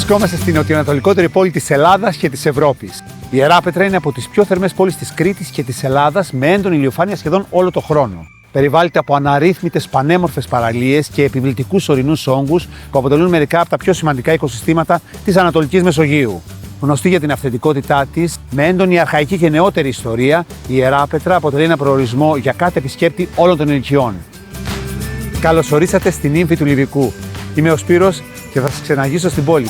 Βρισκόμαστε στην νοτιοανατολικότερη πόλη της Ελλάδας και της Ευρώπης. Η Ιεράπετρα είναι από τις πιο θερμές πόλεις της Κρήτης και της Ελλάδας, με έντονη ηλιοφάνεια σχεδόν όλο το χρόνο. Περιβάλλεται από αναρρύθμιτες πανέμορφες παραλίες και επιβλητικούς ορεινούς όγκους που αποτελούν μερικά από τα πιο σημαντικά οικοσυστήματα της Ανατολικής Μεσογείου. Γνωστή για την αυθεντικότητά της, με έντονη αρχαϊκή και νεότερη ιστορία, η Ιεράπετρα αποτελεί ένα προορισμό για κάθε επισκέπτη όλων των ηλικιών. Καλώς ορίσατε στην ύμφη του Λιβικού. Είμαι ο Σπύρος και θα σας ξεναγήσω στην πόλη.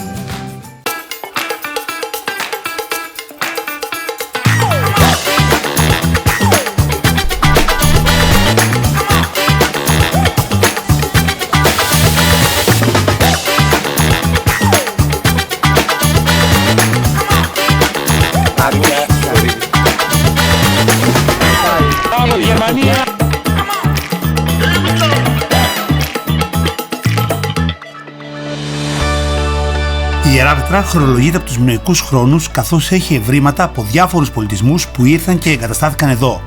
Η Ιεράπετρα χρονολογείται από τους μινωικούς χρόνους, καθώς έχει ευρήματα από διάφορους πολιτισμούς που ήρθαν και εγκαταστάθηκαν εδώ.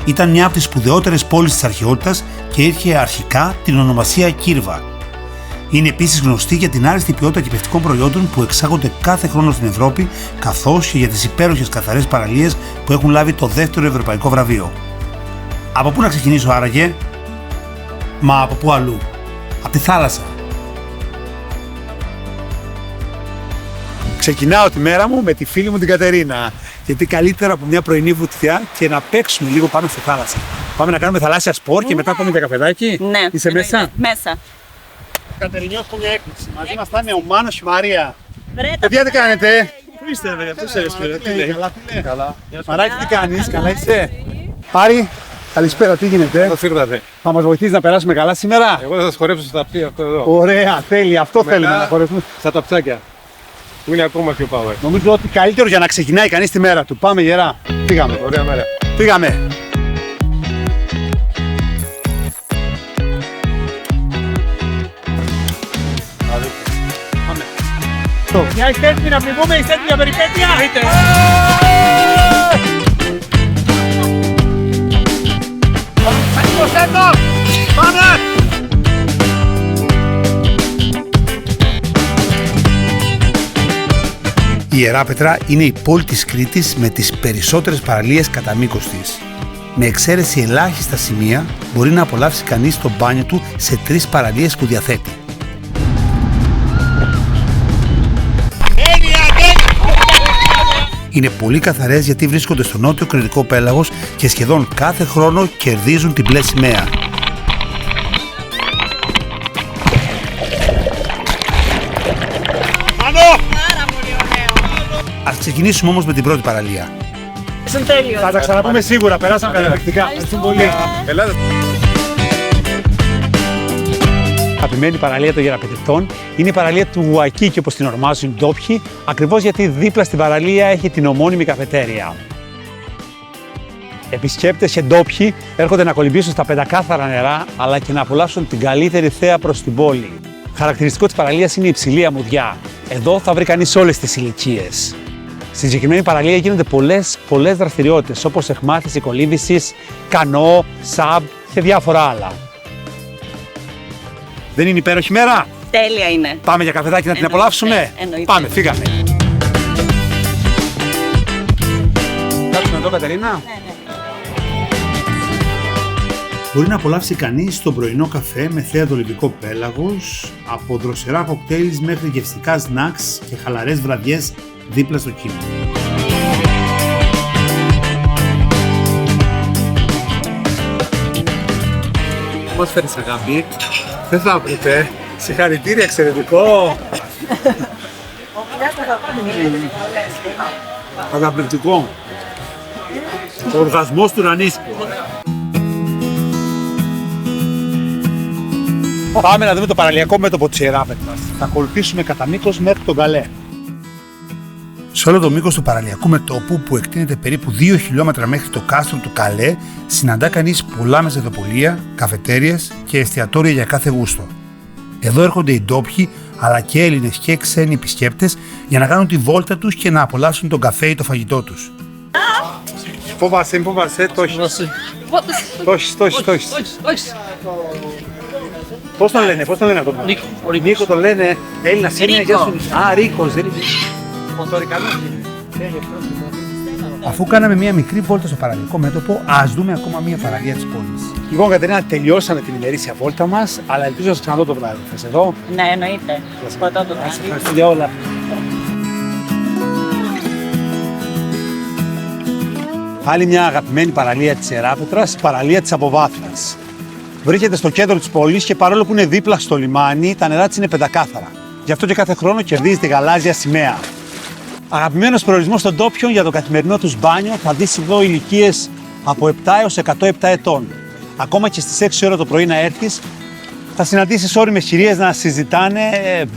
Ήταν μια από τις σπουδαιότερες πόλεις της αρχαιότητας και είχε αρχικά την ονομασία Κύρβα. Είναι επίσης γνωστή για την άριστη ποιότητα κυπευτικών προϊόντων που εξάγονται κάθε χρόνο στην Ευρώπη, καθώς και για τις υπέροχες καθαρές παραλίες που έχουν λάβει το δεύτερο ευρωπαϊκό βραβείο. Από πού να ξεκινήσω άραγε? Μα από πού αλλού? Από τη θάλασσα. Ξεκινάω τη μέρα μου με τη φίλη μου την Κατερίνα. Γιατί καλύτερα από μια πρωινή βουτιά και να παίξουμε λίγο πάνω στη θάλασσα. Πάμε να κάνουμε θαλάσσια σπορ και μετά πάμε για καφεδάκι. Ναι. Είσαι μέσα? Μέσα. Κατερινιό, έχω μια έκπληξη. Μαζί μας θα είναι ο Μάνος και η Μαρία. Βρέτα, Παιδιά, τι κάνετε? Πού είστε, βέβαια, πού είστε, τι λέει? Καλά. Μαράκι, τι κάνεις? Καλά είσαι? Άρη, καλησπέρα, τι γίνεται? Πώς ήρθατε? Θα μας βοηθήσεις να περάσουμε καλά σήμερα? Εγώ θα σας χορέψω στα ταπτή αυτό εδώ. Ωραία, τέλεια, αυτό Μετά, θέλουμε να χορεύουμε. Στα ταψάκια. Που είναι ακόμα πιο power. Νομίζω ότι καλύτερο για να ξεκινάει κανείς τη μέρα του. Πάμε γερά. Πήγαμε. Ωραία μέρα. Πήγαμε. Πάμε. Μια είστε έτοιμοι να πνιγούμε, είστε έτοιμοι για περιπέτεια? Πάμε! Η Ιεράπετρα είναι η πόλη της Κρήτης με τις περισσότερες παραλίες κατά μήκος της. Με εξαίρεση ελάχιστα σημεία μπορεί να απολαύσει κανείς το μπάνιο του σε 3 παραλίες που διαθέτει. Είναι πολύ καθαρές γιατί βρίσκονται στο νότιο κρητικό πέλαγος και σχεδόν κάθε χρόνο κερδίζουν την μπλε σημαία. Ας ξεκινήσουμε όμως με την πρώτη παραλία. Ήσουν τέλειος. Θα τα ξαναπούμε σίγουρα, περάσαμε καταπληκτικά. Ευχαριστούμε πολύ. Ελάτε. Αγαπημένη παραλία των Ιεραπετριτών είναι η παραλία του Γουακίκη, όπως την ονομάζουν οι ντόπιοι, ακριβώς γιατί δίπλα στην παραλία έχει την ομώνυμη καφετέρια. Επισκέπτες και ντόπιοι έρχονται να κολυμπήσουν στα πεντακάθαρα νερά, αλλά και να απολαύσουν την καλύτερη θέα προς την πόλη. Χαρακτηριστικό της παραλίας είναι η υψηλή αμμουδιά. Εδώ θα βρει κανείς όλες τις ηλικίες. Στη συγκεκριμένη παραλία γίνονται πολλές δραστηριότητες, όπως αιχμάθηση κολύμβησης, κανό, σαμπ και διάφορα άλλα. Δεν είναι υπέροχη μέρα? Τέλεια είναι. Πάμε για καφεδάκι να την απολαύσουμε? Εννοείται. Πάμε, φύγαμε. Κάτσουμε εδώ, Κατερίνα. Ναι. Μπορεί να απολαύσει κανείς τον πρωινό καφέ με θέα το λιβικό πέλαγος, από δροσερά κοκτέιλς μέχρι γευστικά σνακς και χαλαρές βραδιές δίπλα στο κύμα. Πώς φέρεις αγάπη? Δεν θα βρείτε. Συγχαρητήρια, εξαιρετικό. Καταπληκτικό. Ο οργασμός του Ρανίσκου. Πάμε να δούμε το παραλιακό μέτωπο της Ιεράπετρας. Θα ακολουθήσουμε κατά μήκος μέχρι τον Καλέ. Σε όλο το μήκος του παραλιακού μετώπου, που εκτείνεται περίπου 2 χιλιόμετρα μέχρι το κάστρο του Καλέ, συναντά κανείς πολλά μεζεδοπολία, καφετέριες και εστιατόρια για κάθε γούστο. Εδώ έρχονται οι ντόπιοι, αλλά και Έλληνες και ξένοι επισκέπτες για να κάνουν τη βόλτα τους και να απολαύσουν τον καφέ ή το φαγητό τους. Φοβάσαι, το έχεις. Το έχεις. Πώς τον λένε αυτό? Νίκο τον λένε. Έλληνας είναι. Ρίκο. Ρίκος. Πορτορικανός είναι. Αφού κάναμε μία μικρή βόλτα στο παραλιακό μέτωπο, ας δούμε ακόμα μία παραλία της πόλης. Λοιπόν, Κατερίνα, τελειώσαμε την ημερήσια βόλτα μας, αλλά ελπίζω να σας ξαναδώ το βράδυ. Θα σε δω. Ναι, εννοείται. Σπατάω το Σας βράδυ. ευχαριστώ για όλα. Άλλη μια αγαπημένη παραλία της Ιεράπετρας, η παραλία της Αποβάθρας. Βρίσκεται στο κέντρο της πόλης και παρόλο που είναι δίπλα στο λιμάνι, τα νερά της είναι πεντακάθαρα. Γι' αυτό και κάθε χρόνο κερδίζει τη γαλάζια σημαία. Αγαπημένος προορισμός των ντόπιων για το καθημερινό τους μπάνιο, θα δεις εδώ ηλικίες από 7 έως 107 ετών. Ακόμα και στις 6 ώρα το πρωί να έρθεις, θα συναντήσεις ώριμες κυρίες να συζητάνε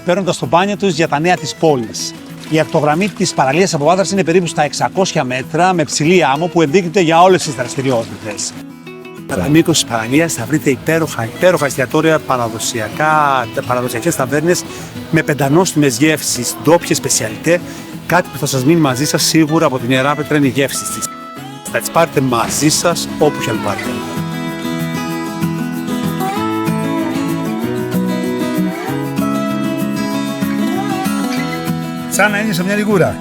παίρνοντας το μπάνιο τους για τα νέα της πόλης. Η ακτογραμμή της παραλίας Αποβάθρας είναι περίπου στα 600 μέτρα με ψηλή άμμο που ενδείκνυται για όλες τις δραστηριότητες. Κατά μήκος της παραλίας θα βρείτε υπέροχα εστιατόρια, παραδοσιακές ταβέρνες με πεντανόστιμες γεύσεις, ντόπιες σπεσιαλιτέ. Κάτι που θα σας μείνει μαζί σας σίγουρα από την Ιεράπετρα είναι οι γεύσεις της. Θα τις πάρετε μαζί σας όπου και αν πάτε. Σαν να είναι σε μια λιγούρα.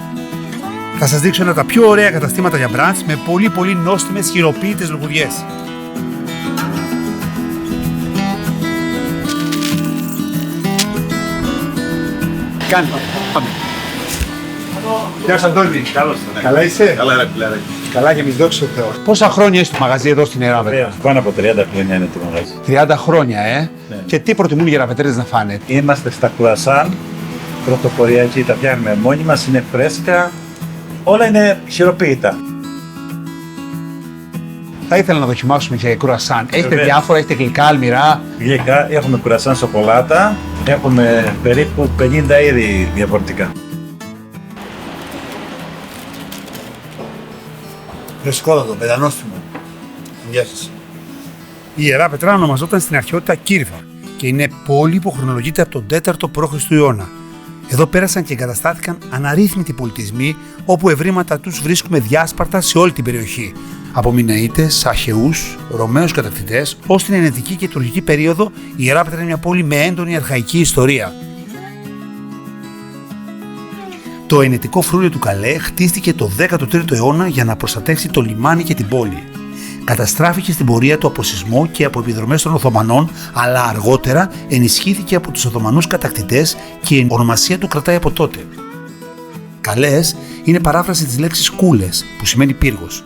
Θα σας δείξω ένα από τα πιο ωραία καταστήματα για μπραντς με πολύ νόστιμες χειροποίητες λογουριές. Κάντε, πάμε. Γεια σας Αντώνη. Καλώς. Καλά είσαι? Καλά ρε φιλάρε. Καλά και εμείς δόξα τω Θεώ. Πόσα χρόνια είσαι στο μαγαζί εδώ στην Ιεράπετρα? Πάνω από 30 χρόνια είναι το μαγαζί. 30 χρόνια, Ναι. Και τι προτιμούν οι Ιεραπετρέδες να φάνε? Είμαστε στα κουρασάν, πρωτοποριακοί, τα πιάνουμε μόνοι μας, είναι φρέσκα, όλα είναι χειροποίητα. Θα ήθελα να δοκιμάσουμε και κουρασάν. Έχετε Βέβαια. διάφορα, έχετε γλυκά, αλμυρά. Γλυκά, έχουμε κουρασάν σοκολάτα, έχουμε περίπου 50 είδη διαφορετικά. Φρεσκότατο, πεντανόστιμο. Γεια σας. Η Ιεράπετρα ονομαζόταν στην αρχαιότητα Κύρβα και είναι πόλη που χρονολογείται από τον 4ο π.Χ. αιώνα. Εδώ πέρασαν και εγκαταστάθηκαν αναρρύθμιτοι πολιτισμοί, όπου ευρήματα τους βρίσκουμε διάσπαρτα σε όλη την περιοχή. Από Μιναΐτες, Αχαιούς, Ρωμαίους κατακτητές, ως την Ελληνική και τουρκική περίοδο, η Ιεράπετρα είναι μια πόλη με έντονη αρχαϊκή ιστορία. Το ενετικό φρούριο του Καλέ χτίστηκε το 13ο αιώνα για να προστατεύσει το λιμάνι και την πόλη. Καταστράφηκε στην πορεία του από σεισμό και από επιδρομές των Οθωμανών, αλλά αργότερα ενισχύθηκε από τους Οθωμανούς κατακτητές και η ονομασία του κρατάει από τότε. Καλές είναι παράφραση της λέξης κούλες, που σημαίνει πύργος.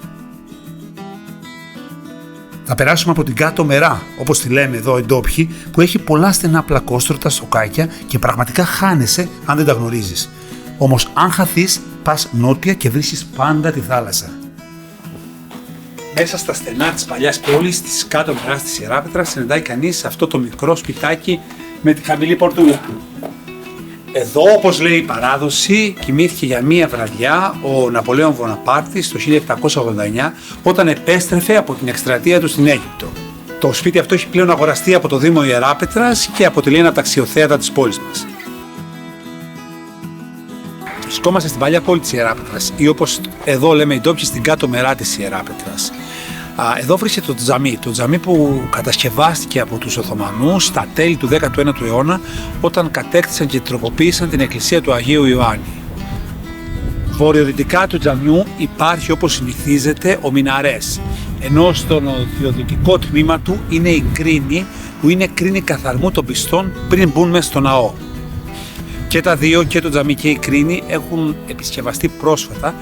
Θα περάσουμε από την κάτω μερά, όπως τη λέμε εδώ οι ντόπιοι, που έχει πολλά στενά πλακόστρωτα στοκάκια και πραγματικά χάνεσαι αν δεν τα γνωρίζεις. Όμως αν χαθείς, πας νότια και βρίσκεις πάντα τη θάλασσα. Μέσα στα στενά της παλιάς πόλης, στις κάτω μεράς της Ιεράπετρας, συναντάει κανείς αυτό το μικρό σπιτάκι με τη χαμηλή πορτούλα. Εδώ, όπως λέει η παράδοση, κοιμήθηκε για μία βραδιά ο Ναπολέον Βοναπάρτης το 1789, όταν επέστρεφε από την εκστρατεία του στην Αίγυπτο. Το σπίτι αυτό έχει πλέον αγοραστεί από το Δήμο Ιεράπετρας και αποτελεί ένα από τα αξιοθέατα της πόλης μας. Βρισκόμαστε στην παλιά πόλη της Ιεράπετρας ή όπως εδώ λέμε οι ντόπιοι στην κάτω μερά της Ιεράπετρας. Εδώ βρίσκεται το τζαμί που κατασκευάστηκε από τους Οθωμανούς στα τέλη του 19ου αιώνα όταν κατέκτησαν και τροποποίησαν την εκκλησία του Αγίου Ιωάννη. Βορειοδυτικά του τζαμιού υπάρχει όπως συνηθίζεται ο μιναρές, ενώ στο νοτιοδυτικό τμήμα του είναι η κρίνη που είναι κρίνη καθαρμού των πιστών πριν μπουν μέσα στο ναό. Και τα δύο, και το τζαμί και η κρίνη, έχουν επισκευαστεί πρόσφατα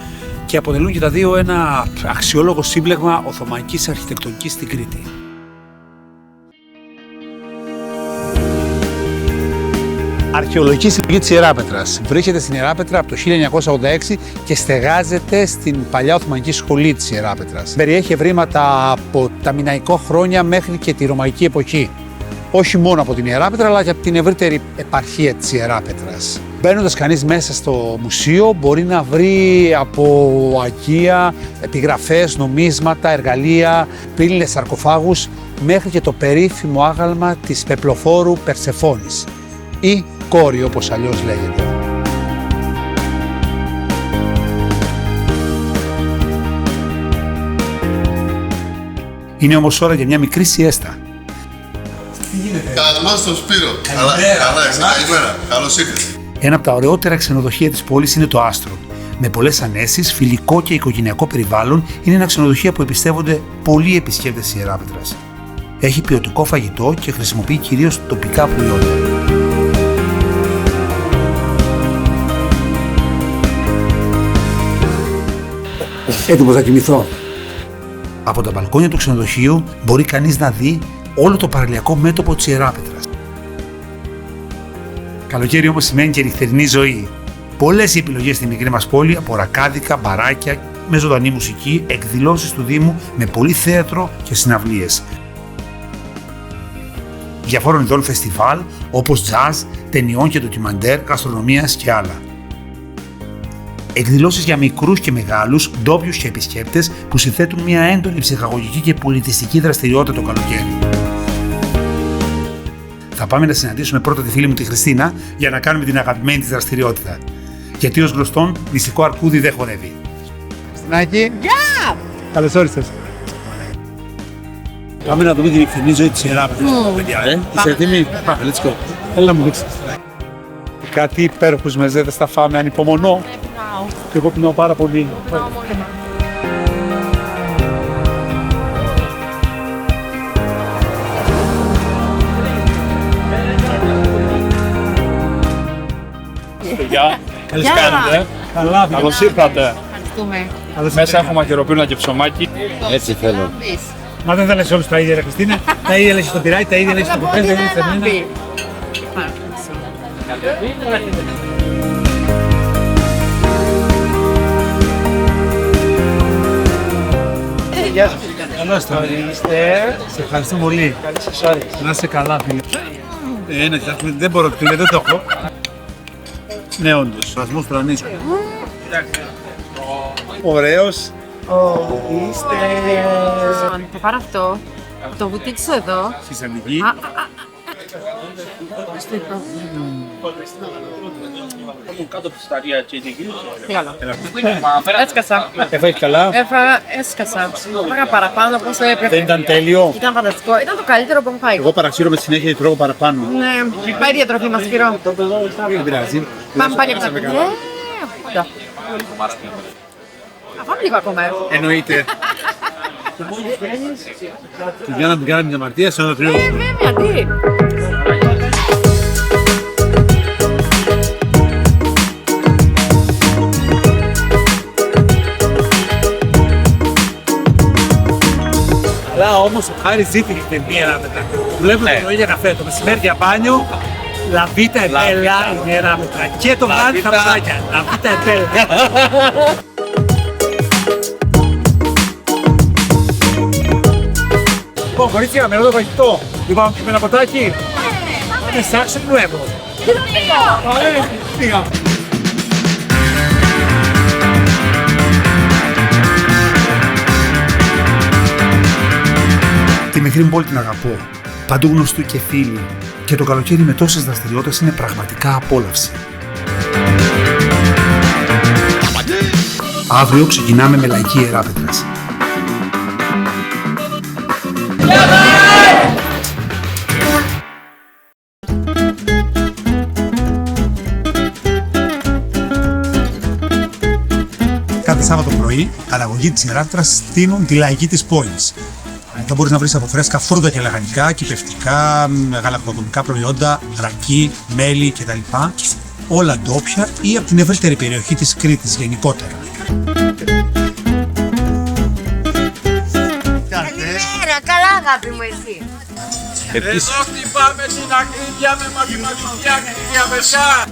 και αποτελούν και τα δύο ένα αξιόλογο σύμπλεγμα οθωμανικής αρχιτεκτονικής στην Κρήτη. Αρχαιολογική συλλογή της Ιεράπετρας. Βρίσκεται στην Ιεράπετρα από το 1986 και στεγάζεται στην παλιά Οθωμανική σχολή της Ιεράπετρας. Περιέχει ευρήματα από τα μιναϊκό χρόνια μέχρι και τη ρωμαϊκή εποχή. Όχι μόνο από την Ιεράπετρα, αλλά και από την ευρύτερη επαρχία της Ιεράπετρας. Μπαίνοντας κανείς μέσα στο μουσείο, μπορεί να βρει από αγγεία, επιγραφές, νομίσματα, εργαλεία, πύληνες σαρκοφάγους, μέχρι και το περίφημο άγαλμα της πεπλοφόρου Περσεφόνης ή κόρη όπως αλλιώς λέγεται. Είναι όμως ώρα για μια μικρή σιέστα. Τι γίνεται? Calma, Καλώς τον Σπύρο. Καλά, εσύ, καλημέρα. Καλώς ήρθατε. Ένα από τα ωραιότερα ξενοδοχεία της πόλης είναι το Άστρο. Με πολλές ανέσεις, φιλικό και οικογενειακό περιβάλλον, είναι ένα ξενοδοχείο που εμπιστεύονται πολλοί επισκέπτες της Ιεράπετρας. Έχει ποιοτικό φαγητό και χρησιμοποιεί κυρίως τοπικά προϊόντα. Έτοιμος να κοιμηθώ. Από τα μπαλκόνια του ξενοδοχείου μπορεί κανείς να δει όλο το παραλιακό μέτωπο της Ιεράπετρας. Καλοκαίρι όμως σημαίνει και νυχτερινή ζωή. Πολλές οι επιλογές στη μικρή μας πόλη, από ρακάδικα, μπαράκια, με ζωντανή μουσική, εκδηλώσεις του Δήμου, με πολύ θέατρο και συναυλίες. Διαφόρων ειδών φεστιβάλ όπως jazz, ταινιών και ντοκιμαντέρ, γαστρονομίας και άλλα. Εκδηλώσεις για μικρούς και μεγάλους, ντόπιους και επισκέπτες που συνθέτουν μια έντονη ψυχαγωγική και πολιτιστική δραστηριότητα το καλοκαίρι. Θα πάμε να συναντήσουμε πρώτα τη φίλη μου τη Χριστίνα για να κάνουμε την αγαπημένη της δραστηριότητα. Γιατί ως γνωστόν, μυστικό αρκούδι δεν χορεύει. Χριστινάκη. Γεια! Καλώς όρισες. Πάμε να δούμε την νυχτερινή ζωή της Ιεράπετρας. Είσαι έτοιμη? Πάμε, let's go. Έλα να μου δείξεις. Κάτι υπέροχους μεζέδες θα φάμε, ανυπομονώ. Και εγώ πεινάω πάρα πολύ. Γεια. Καλησπέρα. Καλά, Καλώς ήρθατε. Ευχαριστούμε. Μέσα έχουμε μαχαιροπύρνα και ψωμάκι. Έτσι θέλω. Μα δεν θα λες όλους τα ίδια, ρε Χριστίνα. Τα ίδια λες στο τυράκι, τα ίδια λες στο κουπέ, τα ίδια λες στο μήνα. Γεια σας. Καλώς το ορίστε. Σε ευχαριστώ πολύ. Να είσαι καλά, φίλε. Ναι, δεν μπορώ, φίλε, δεν το έχω. Ναι, όντως. Σασμός του ανίσκου. Ωραίος. Ορίστε. Θα πάρω αυτό. Το βουτήξω εδώ. Σισανική. Κάτω από τη σταρία και την Έσκασα. Έφαγες καλά. Έσκασα. Έφαγα παραπάνω από όσο έπρεπε. Δεν ήταν τέλειο. Ήταν φανταστικό. Ήταν το καλύτερο που έχω φάει. Εγώ παραξύρομαι συνέχεια γιατί τρώω παραπάνω. Ναι, πάει η διατροφή μας, Σπύρο. Δεν πειράζει. Πάμε πάλι από τα παιδιά. Θα φάμε λίγο ακόμα. Εννοείται. Για να μην κάνουμε την αμαρτία, σαν να τριώ. Βέβαια, τι. Αλλά όμως ο Χάρης ζήτηκε την Ιεράπετρα. Βλέπουμε το πρωί για καφέ, το μεσημέρι για μπάνιο. Λαβίτα επέλα η Ιεράπετρα. Και το βράδυ τα ψάκια. Λαβίτα επέλα. Λοιπόν, κορίτσια, με το φαγητό. Λοιπόν, με ένα ποτάκι. Πάμε σάξο νουέβο. Πήγα. Τη μικρή μου πόλη την αγαπώ. Παντού γνωστού και φίλοι. Και το καλοκαίρι με τόσες δραστηριότητες είναι πραγματικά απόλαυση. Αύριο ξεκινάμε με λαϊκή Ιεράπετρας. Κάθε Σάββατο πρωί, καταγωγή της Ιεράπετρας στείνουν τη λαϊκή της πόλης. Εδώ μπορείς να βρεις από φρέσκα φρούτα και λαχανικά, κυπευτικά, γαλακτοκομικά προϊόντα, ρακί, μέλι κτλ. Όλα ντόπια ή από την ευρύτερη περιοχή της Κρήτης γενικότερα. Καλημέρα, καλά αγάπη μου εσύ. Εδώ χτυπάμε την ακρίβεια με μαθηματική ακρίβεια, παιδιά.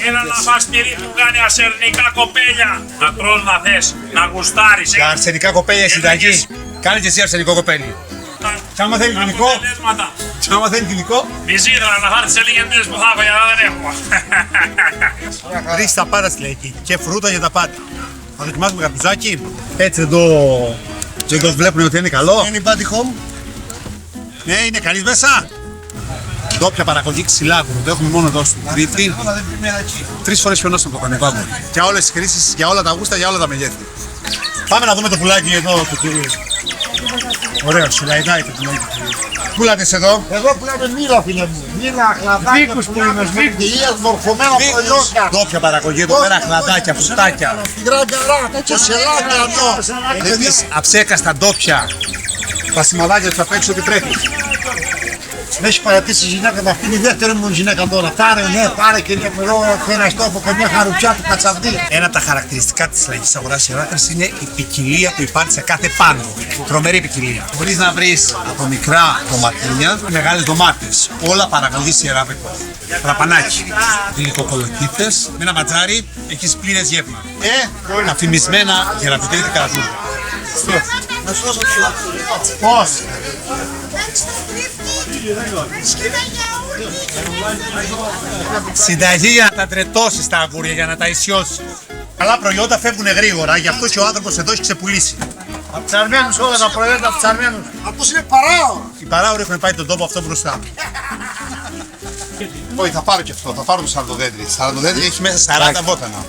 Έλα να φας τυρί που κάνει αρσενικά κοπέλια. Να τρως να θες, να γουστάρεις. Για αρσενικά κοπέλια η συνταγή. Κάνε και εσύ αρσενικό κοπέλι. Και άμα θέλει κοινικό. Και άμα θέλει κοινικό. Μυζίδρα να φάρεις σε λίγες μήνες που θα έχω, γιατί δεν έχουμε. Ρίξει τα πάντα στη λαϊκή. Και φρούτα για τα πάντα. Θα δοκιμάσουμε καπουζάκι. Έτσι εδώ. Και βλέπουν ότι είναι καλό. Είναι η Buddy Home. Ναι, είναι κανείς μέσα. Ντόπια παραγωγή ξυλάκου, το έχουμε μόνο εδώ στην Κρήτη. 3 φορές πιο νόστιμο το κανεβάγο. Για όλες τις χρήσεις, για όλα τα γούστα, για όλα τα μεγέθη. Πάμε να δούμε το πουλάκι εδώ του κυρίου. Ωραίο, σιλαϊδάει το πουλάκι. Πούλατες εδώ. Εδώ πουλάμε μήλα, φίλε μου. Μήλα, χλαδάκια, Δίκους πουλήνες, ποικιλίας, μορφωμένα προϊόντα. Ντόπια παραγωγή εδώ πέρα, χλαδάκια, φουστάκια. Γκραγκαρά, τέτοιο σελάκι αυτό. Έχεις αψέκαστα ντόπια. Τα σημαδάκια του απ' έξω τι τρέχει. Με έχει παρατήσει η γυναίκα μου, αυτή είναι η δεύτερη μου γυναίκα τώρα. Πάρε, ναι, πάρε και εδώ φέραστό από καμιά χαρουτσιά του κατσαβδί. Ένα από τα χαρακτηριστικά της λαϊκής αγοράς Ιεράπετρας είναι η ποικιλία που υπάρχει σε κάθε πάγκο. Τρομερή ποικιλία. Μπορείς να βρεις από μικρά ντοματίνια, μεγάλες ντομάτες. Όλα παραγωγής Ιεράπετρας. Ραπανάκι, γλυκοκολοκύθες, με ένα ματζάρι έχεις πλήρες γεύμα. Αφημισμένα ιεραπετρίτικα ατούμπα. Πώς? Συνταγή για να τα τρετώσεις τα αγγούρια, για να τα ισιώσεις. Καλά προϊόντα φεύγουν γρήγορα, γι' αυτό και ο άνθρωπος εδώ έχει ξεπουλήσει. Αψαρμένους όλα τα προϊόντα, αψαρμένους. Αυτός είναι παράω. Οι παράωροι έχουν πάει τον τόπο αυτό μπροστά. Όχι, θα πάρω και αυτό, θα πάρω το σαρδοδέντρι. Σαρδοδέντρι έχει μέσα 40 βότανα.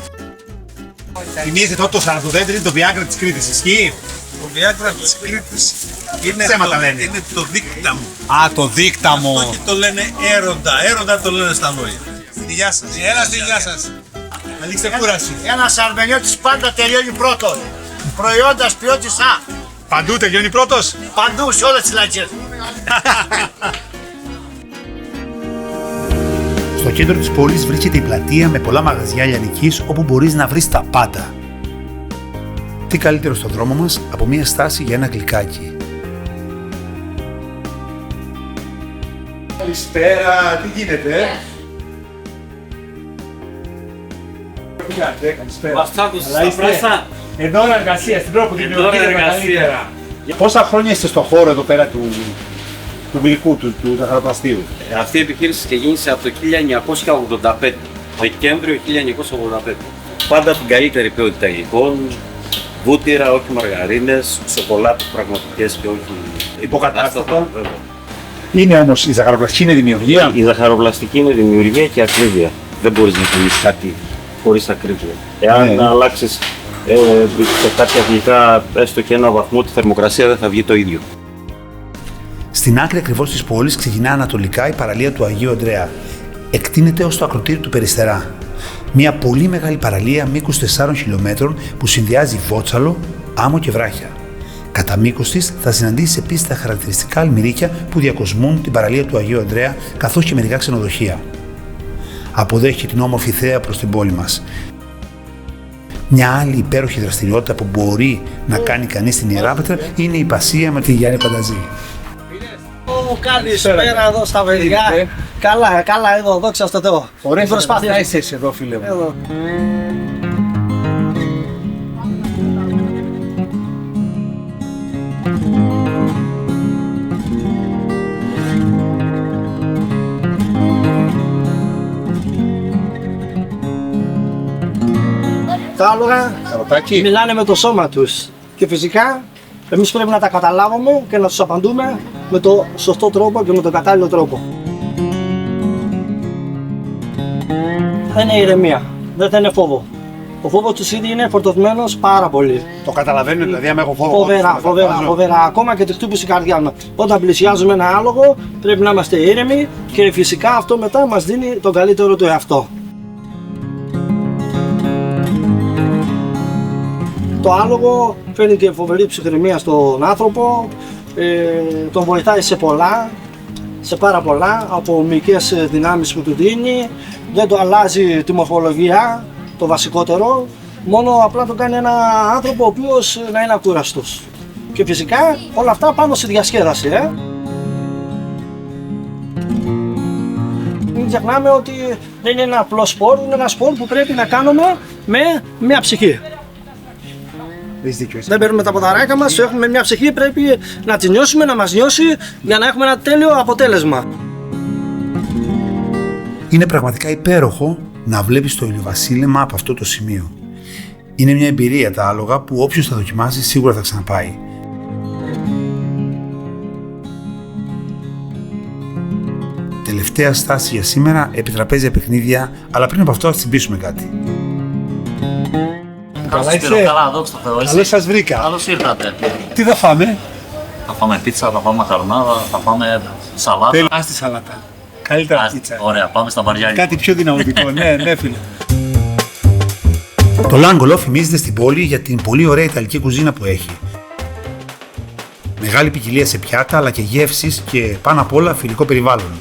Θυμίζεται ότι το σαρδοδέντρι είναι το Viagra της Κρήτης, ισχύει? Το Viagra της Κρήτης είναι, είναι το δίκτα μου. Α, το δίκτα μου. Αυτό και το λένε έρωτα. Έρωτα το λένε στα λόγια. Γεια σας. Έλα στη γεια σας. Ανοίξτε κούραση. Ένας αρμενιώτης πάντα τελειώνει πρώτος. Προϊόντας ποιότητας Α. Παντού τελειώνει πρώτος. Παντού σε όλες τις λαϊκές. Στο κέντρο της πόλης βρίσκεται η πλατεία με πολλά μαγαζιά λιανικής όπου μπορείς να βρεις τα πάντα. Τι καλύτερο στον δρόμο μας από μια στάση για ένα γλυκάκι. Καλησπέρα, τι γίνεται? Καλησπέρα. Βαστάκος στα πράσα. Εν ώρα εργασίας, την ώρα που την ώρα εργασία. Πόσα χρόνια είστε στο χώρο εδώ πέρα του γλυκού, του ζαχαροπλαστείου? Αυτή η επιχείρηση ξεκίνησε από το 1985, Δεκέμβριο 1985. Πάντα την καλύτερη ποιότητα υλικών, βούτυρα, όχι μαργαρίνες, σοκολάτες πραγματικές και όχι υποκατάστατα. Είναι όμως η ζαχαροπλαστική είναι δημιουργία. Η ζαχαροπλαστική είναι δημιουργία και ακρίβεια. Δεν μπορείς να κάνεις κάτι χωρίς ακρίβεια. Εάν αλλάξεις σε κάποια γλυκά έστω και ένα βαθμό, τη θερμοκρασία δεν θα βγει το ίδιο. Στην άκρη ακριβώς της πόλης ξεκινά ανατολικά η παραλία του Αγίου Ανδρέα. Εκτείνεται ως το ακροτήριο του Περιστερά. Μια πολύ μεγάλη παραλία μήκους 4 χιλιόμετρων που συνδυάζει Βότσαλο, άμμο και βράχια. Κατά μήκος της θα συναντήσεις επίσης τα χαρακτηριστικά αλμυρίκια που διακοσμούν την παραλία του Αγίου Ανδρέα καθώς και μερικά ξενοδοχεία. Αποδέχει την όμορφη θέα προς την πόλη μας. Μια άλλη υπέροχη δραστηριότητα που μπορεί να κάνει στην Ιεράπετρα είναι η πασία με τη Γιάννη Πανταζή. Καλησπέρα εδώ στα παιδιά. Καλά εδώ, δόξα στο Θεό. Ωραία προσπάθεια είσαι εσύ εδώ, φίλε μου. Εδώ. Τα άλογα μιλάνε με το σώμα τους και φυσικά εμείς πρέπει να τα καταλάβουμε και να τους απαντούμε με το σωστό τρόπο και με τον κατάλληλο τρόπο. Θα είναι ηρεμία, δεν θα είναι φόβο. Ο φόβος τους ήδη είναι φορτωμένος πάρα πολύ. Το καταλαβαίνουν, δηλαδή, άμα έχω φόβο. Φοβερά. Ακόμα και τη χτύπηση καρδιά μας. Όταν πλησιάζουμε ένα άλογο, πρέπει να είμαστε ήρεμοι και φυσικά αυτό μετά μας δίνει τον καλύτερο του εαυτό. Το άλογο φέρνει και φοβερή ψυχραιμία στον άνθρωπο, τον βοηθάει σε πάρα πολλά, από μυϊκές δυνάμεις που του δίνει, δεν το αλλάζει τη μορφολογία, το βασικότερο, μόνο απλά το κάνει ένα άνθρωπο ο οποίος να είναι ακούραστος. Και φυσικά όλα αυτά πάνω στη διασκέδαση. Μην ξεχνάμε ότι δεν είναι ένα απλό σπορ, είναι ένα σπορ που πρέπει να κάνουμε με μια ψυχή. Δεν παίρνουμε τα ποδαράκια μας, έχουμε μια ψυχή, πρέπει να τη νιώσουμε, να μας νιώσει για να έχουμε ένα τέλειο αποτέλεσμα. Είναι πραγματικά υπέροχο να βλέπεις το ηλιοβασίλεμα από αυτό το σημείο. Είναι μια εμπειρία τα άλογα που όποιος θα δοκιμάσει σίγουρα θα ξαναπάει. Τελευταία στάση για σήμερα, επιτραπέζια παιχνίδια, αλλά πριν από αυτό ας τσιμπήσουμε κάτι. Καλά είσαι. Καλά, δόξα τω Θεώ. Καλώς σας βρήκα. Καλώς ήρθατε. Τι θα φάμε? Θα φάμε πίτσα, θα φάμε μαχαρονάδα, θα φάμε σαλάτα. Ας τη σαλάτα. Καλύτερα πίτσα. Ωραία, πάμε στα βαριά. Κάτι πιο δυναμωτικό, ναι, φίλε. Το L'Angolo φημίζεται στην πόλη για την πολύ ωραία ιταλική κουζίνα που έχει. Μεγάλη ποικιλία σε πιάτα, αλλά και γεύσεις και πάνω απ' όλα φιλικό περιβάλλον.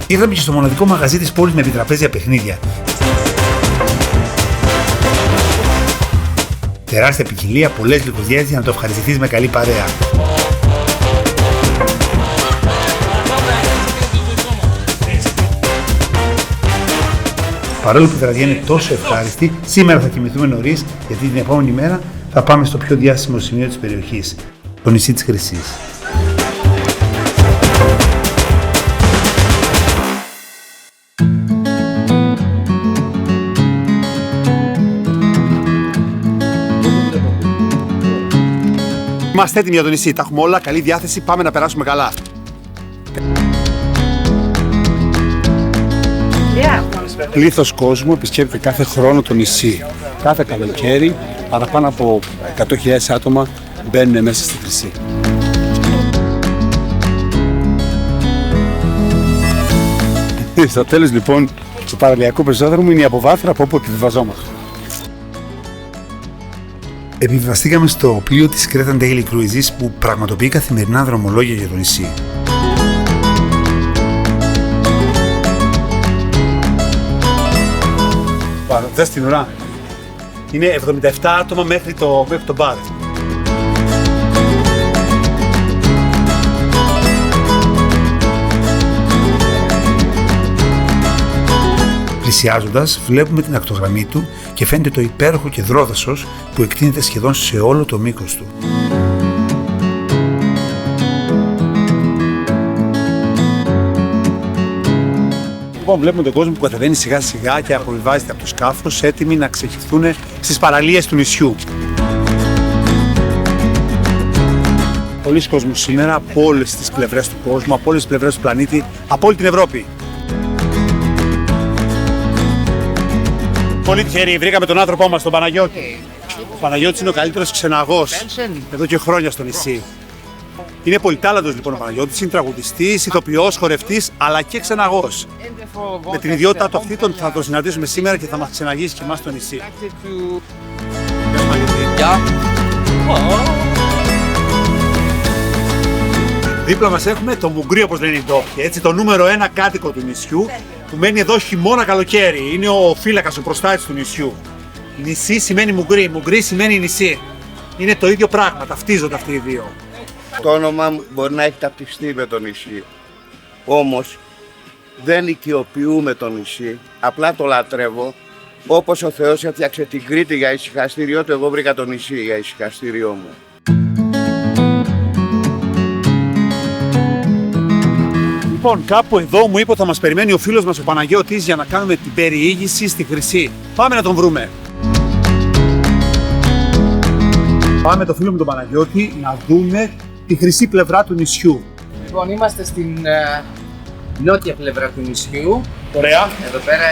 Ήρθαμε και στο μοναδικό μαγαζί της πόλης με επιτραπέζια παιχνίδια. Τεράστια ποικιλία, πολλές λιχουδιές για να το ευχαριστηθείς με καλή παρέα. Παρόλο που η βραδιά είναι τόσο ευχάριστη, σήμερα θα κοιμηθούμε νωρίς, γιατί την επόμενη μέρα θα πάμε στο πιο διάσημο σημείο της περιοχής, το νησί της Χρυσής. Είμαστε έτοιμοι για το νησί, τα έχουμε όλα, καλή διάθεση, πάμε να περάσουμε καλά. Πλήθος κόσμου επισκέπτεται κάθε χρόνο το νησί. Κάθε καλοκαίρι, παραπάνω από 100.000 άτομα μπαίνουν μέσα στη Χρυσή. Στο τέλος λοιπόν του παραλιακού πεζόδρομου είναι η αποβάθρα από όπου επιβιβαζόμαστε. Επιβιβαστήκαμε στο πλοίο της Cretan Daily Cruises που πραγματοποιεί καθημερινά δρομολόγια για το νησί. Δες την ουρά. Είναι 77 άτομα μέχρι το μπαρ. Πλησιάζοντας, βλέπουμε την ακτογραμμή του και φαίνεται το υπέροχο κεδρόδασος που εκτείνεται σχεδόν σε όλο το μήκος του. Λοιπόν, βλέπουμε τον κόσμο που κατεβαίνει σιγά σιγά και αποβιβάζεται από το σκάφος, έτοιμοι να ξεχυθούν στις παραλίες του νησιού. Πολλοί κόσμος σήμερα από όλες τις πλευρές του κόσμου, από όλες τις πλευρές του πλανήτη, από όλη την Ευρώπη. Πολύ τυχεροί, βρήκαμε τον άνθρωπό μας, τον Παναγιώτη. Ο Παναγιώτης είναι ο καλύτερος ξεναγός εδώ και χρόνια στο νησί. Είναι πολυτάλαντος λοιπόν ο Παναγιώτης, είναι τραγουδιστής, ηθοποιός, χορευτής, αλλά και ξεναγός. Με την ιδιότητά του αυτή θα τον συναντήσουμε σήμερα και θα μας ξεναγήσει και εμάς στο νησί. Δίπλα μας έχουμε το Μουγκρί, όπως λένε οι ντόπιοι, έτσι, το νούμερο 1 κάτοικο του νησιού, που μένει εδώ χειμώνα καλοκαίρι. Είναι ο φύλακας, ο προστάτης του νησιού. Νησί σημαίνει Μουγκρί, Μουγκρί σημαίνει νησί. Είναι το ίδιο πράγμα, ταυτίζονται αυτοί οι δύο. Το όνομα μου μπορεί να έχει ταυτιστεί με το νησί, όμως δεν οικειοποιούμε το νησί, απλά το λατρεύω. Όπως ο Θεός έφτιαξε την Κρήτη για ησυχαστήριό του, εγώ βρήκα το νησί για ησυχαστήριό μου. Λοιπόν, κάπου εδώ μου είπε ότι θα μας περιμένει ο φίλος μας ο Παναγιώτης για να κάνουμε την περιήγηση στη Χρυσή. Πάμε να τον βρούμε. Πάμε το φίλο μου τον Παναγιώτη να δούμε τη χρυσή πλευρά του νησιού. Λοιπόν, είμαστε στην νότια πλευρά του νησιού. Ωραία. Εδώ πέρα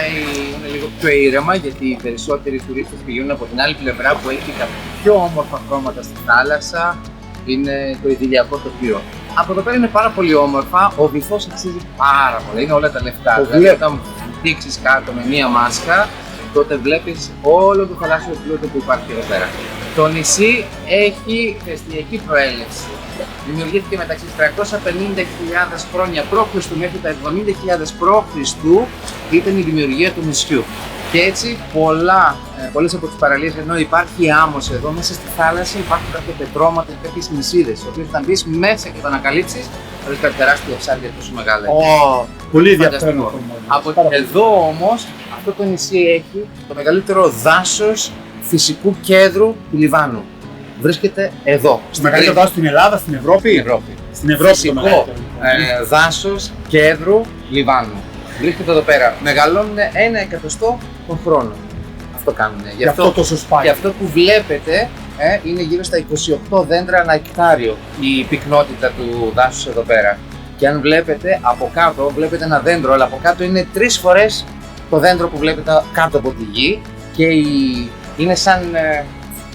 είναι λίγο πιο ήρεμα γιατί οι περισσότεροι τουρίστες πηγαίνουν από την άλλη πλευρά που έχει τα πιο όμορφα χρώματα στη θάλασσα. Είναι το ιδηλιακό τοπίο. Από εδώ πέρα είναι πάρα πολύ όμορφα. Ο βυθός αξίζει πάρα πολύ. Είναι όλα τα λεφτά. Δηλαδή, όταν δείξεις κάτω με μία μάσκα, τότε βλέπεις όλο το θαλάσσιο πλούτο που υπάρχει εδώ πέρα. Το νησί έχει χριστιανική προέλευση. Δημιουργήθηκε μεταξύ 350.000 χρόνια π.Χ. μέχρι τα 70.000 π.Χ. ήταν η δημιουργία του νησιού. Και έτσι πολλές από τις παραλίες, ενώ υπάρχει άμμος εδώ, μέσα στη θάλασσα υπάρχουν κάποια πετρώματα και κάποιες νησίδες, οι οποίες όταν μπεις μέσα και το ανακαλύψεις, θα δεις κάποια τεράστια ψάρια τόσο μεγάλα. Πολύ ενδιαφέρον. Από εδώ όμως, αυτό το νησί έχει το μεγαλύτερο δάσος φυσικού κέδρου του Λιβάνου. Βρίσκεται εδώ. Στο μεγαλύτερο δάσος στην Ελλάδα, στην Ευρώπη. Στην Ευρώπη. Φυσικό δάσος κέδρου Λιβάνου. Βρίσκεται εδώ πέρα. Μεγαλώνουν 1/100 τον χρόνο. Αυτό κάνουν. Γι' αυτό τόσο σπάει. Και αυτό που βλέπετε είναι γύρω στα 28 δέντρα ανά εκτάριο η πυκνότητα του δάσους εδώ πέρα. Και αν βλέπετε από κάτω, βλέπετε ένα δέντρο, αλλά από κάτω είναι 3 φορές το δέντρο που βλέπετε κάτω από τη γη και είναι σαν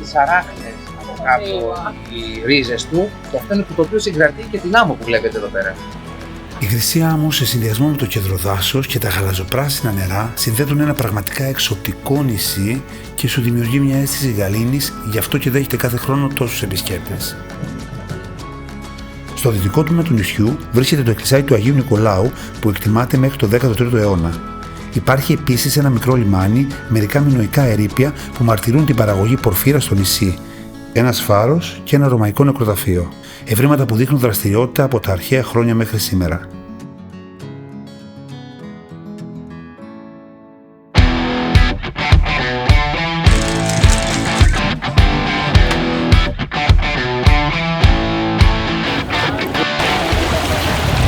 τις αράχνες από κάτω οι ρίζες του και αυτό είναι που το οποίο συγκρατεί και την άμμο που βλέπετε εδώ πέρα. Η Χρυσή Άμμο σε συνδυασμό με το κεδροδάσος και τα γαλαζοπράσινα νερά συνθέτουν ένα πραγματικά εξωτικό νησί και σου δημιουργεί μια αίσθηση γαλήνης, γι' αυτό και δέχεται κάθε χρόνο τόσους επισκέπτες. Στο δυτικό τμήμα του νησιού βρίσκεται το εκκλησάκι του Αγίου Νικολάου που εκτιμάται μέχρι το 13ο αιώνα. Υπάρχει επίσης ένα μικρό λιμάνι, μερικά μινωικά ερείπια που μαρτυρούν την παραγωγή πορφύρας στο νησί, ένας φάρος και ένα ρωμαϊκό νεκροταφείο. Ευρήματα που δείχνουν δραστηριότητα από τα αρχαία χρόνια μέχρι σήμερα.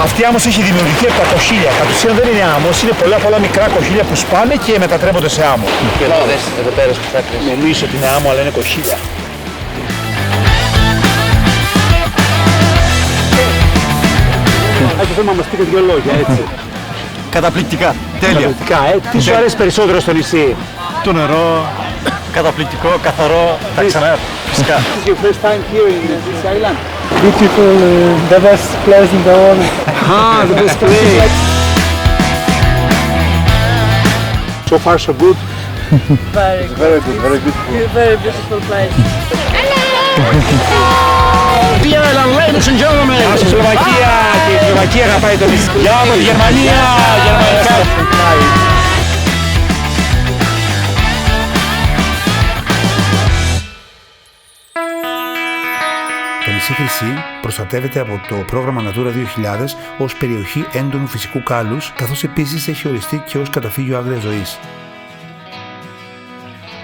Αυτή η άμμος έχει δημιουργηθεί από τα κοχύλια. Κατ' ουσίαν δεν είναι άμμος, είναι πολλά μικρά κοχύλια που σπάνε και μετατρέπονται σε άμμο. Εδώ πέρα στις άκρες. Νομίζω ότι είναι άμμο, αλλά είναι κοχύλια. Άκη, θέλω να μας πείτε 2 λόγια, έτσι. Καταπληκτικά, τέλεια. Καταπληκτικά, τι σου αρέσει περισσότερο στο νησί? Το νερό, καταπληκτικό, καθαρό, θα ξανάρθω, φυσικά. This is your first time here in this island? Beautiful, the best place in the world. Ah, the best place. So far so good? Very good. Very good, very good. Very beautiful place. The island, ladies and gentlemen! Γεια σας Σλοβακία και η Σλοβακία αγαπάει το νησί. Γεια μου Γερμανία, γερμανικά. Το νησί Χρυσή προστατεύεται από το πρόγραμμα Natura 2000 ως περιοχή έντονου φυσικού κάλους, καθώς επίσης έχει οριστεί και ως καταφύγιο άγριας ζωής.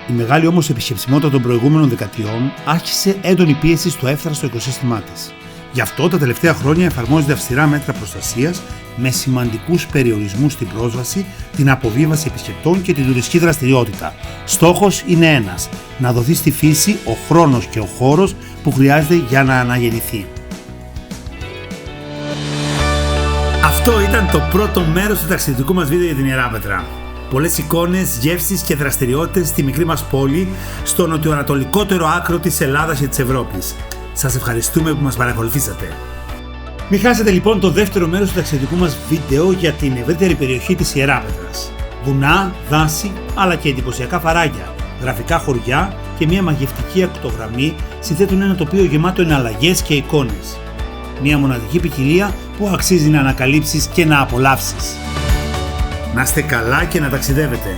Η μεγάλη όμως επισκεψιμότητα των προηγούμενων δεκαετιών άρχισε έντονη πίεση στο εύθραυστο οικοσύστημά της. Γι' αυτό τα τελευταία χρόνια εφαρμόζονται αυστηρά μέτρα προστασίας με σημαντικούς περιορισμούς στην πρόσβαση, την αποβίβαση επισκεπτών και την τουριστική δραστηριότητα. Στόχος είναι ένας: να δοθεί στη φύση ο χρόνος και ο χώρος που χρειάζεται για να αναγεννηθεί. Αυτό ήταν το πρώτο μέρος του ταξιδιωτικού μας βίντεο για την Ιεράπετρα. Πολλές εικόνες, γεύσεις και δραστηριότητες στη μικρή μας πόλη, στο νοτιοανατολικότερο άκρο της Ελλάδας και της Ευρώπης. Σας ευχαριστούμε που μας παρακολουθήσατε. Μην χάσετε λοιπόν το δεύτερο μέρος του ταξιδιωτικού μας βίντεο για την ευρύτερη περιοχή της Ιεράπετρας. Βουνά, δάση, αλλά και εντυπωσιακά φαράγγια, γραφικά χωριά και μια μαγευτική ακτογραμμή συνθέτουν ένα τοπίο γεμάτο εναλλαγές και εικόνες. Μια μοναδική ποικιλία που αξίζει να ανακαλύψεις και να απολαύσεις. Να είστε καλά και να ταξιδεύετε!